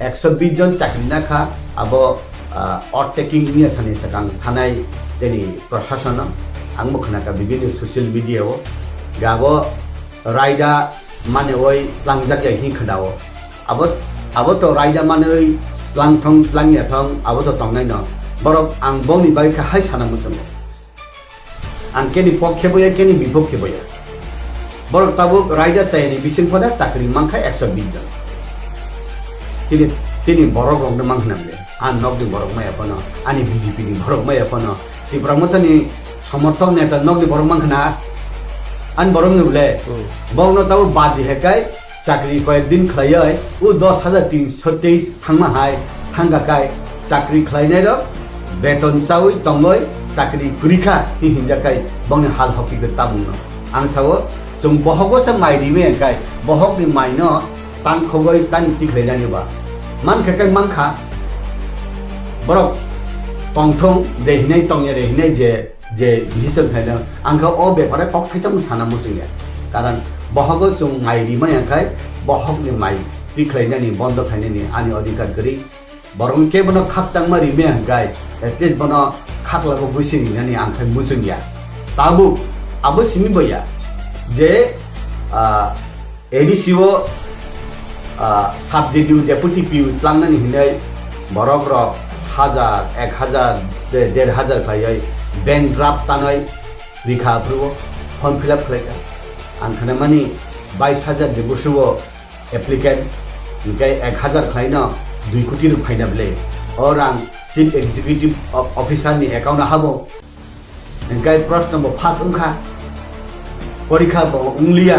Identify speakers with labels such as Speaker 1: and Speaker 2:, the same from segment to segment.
Speaker 1: 120 জন চাকরি নাখা আবো অট টেকিং নিয়ে সানি সাকাং থানাই যেনি প্রশাসন আংবো খানাকা বিভিন্ন সোশ্যাল মিডিয়াও গাবো রাইডা মানে ওই লাংজাক হি খাদাও আবো তো রাইডা মানে ওই লাংথং লাংয়া থং আবো তো তংনাই ন বরক আং বনি বাই খা হাই সানা মুসুম আং কেনি পক্ষে বইয়া কেনি বিপক্ষে বইয়া বরক তাবো রাইডা চাইনি বিসিং ফদা চাকরি মাংখা 120 জন তিনি বড় গংনে মাংনামলে আন নগদি বড় মায়া পন আনি বিজেপি ni বড় মায়া পন তি প্রমতনি সমর্থক নেতা নগদি বড় মাংনা আন বড় নুলে বংনো তাও বাদি হেকাই চাকরি কয়েকদিন খাইয়াই ও 10323 থাংমা হাই থাঙ্গাকাই চাকরি খাইনাই র বেতন চাউই তংগই চাকরি পরীক্ষা হিনজাকাই বংনে হাল হকিকে তামুন আং সাও जों बहगो सा माइरि में काई बहग नि माइनो तान खगoi तान टिखले जानिबा मान खेकै मानखा बरक तंथं देहिनै तंगे रेहिनै जे बिसों खायनो आंखौ अ बेफारे पक थाइसम साना मुसिया कारण बहगो जों माइरि में काई बहग नि माइ टिखले जानि बन्द खाइनि आनि अधिकार गरि बरं के बनो खाकचां मारि में काई एटलिस्ट बनो खाकलाखौ बुसिनि जानि आंखै मुसिया ताबु आबो सिनि बया जे एडिसिओ साबजेक्टिव डेपुटी पिउ लांनानै हिनै बरक र 1000 1000 1500 खायै बैंक ड्राफ्ट तानै रिखा फ्रुओ फर्म फिल अप खालायगा आं खाना मानि 22000 देबुसुओ एप्लिकेन्ट निकाय 1000 खायनो 2 कोटी रुपैना बले और आं चीफ एक्जिक्यूटिव ऑफिसर नि एकाउंट हाबो निकाय प्रश्न नम्बर 5 उखा परीक्षा उंगलिया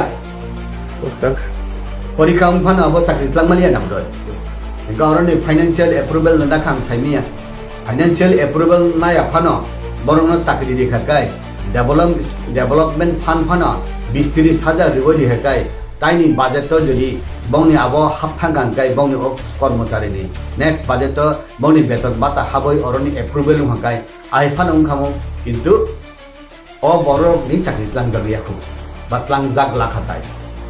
Speaker 1: परीक्षा उंफान अब चाकरी तलांगमालिया नामदो गावरनि फाइनेंशियल अप्रूवल नदा खां साइमिया फाइनेंशियल अप्रूवल नाया फानो बरंनो चाकरी दिखाकाय डेवलपमेंट फान्ड फानो 20-30,000 रिवो दिखाकाय ताइनि बाजेट तो जदि बंनि आबो हाबथांगांकाय बंनि कर्मचारिनि नेक्स्ट बाजेट तो बंनि बेतन बाता हाबै अरनि अप्रूवल उहाकाय आइफान उंखामो किन्तु ओ बरक नि चाकरी तलांगालियाखौ बातलां जाग लाखाताय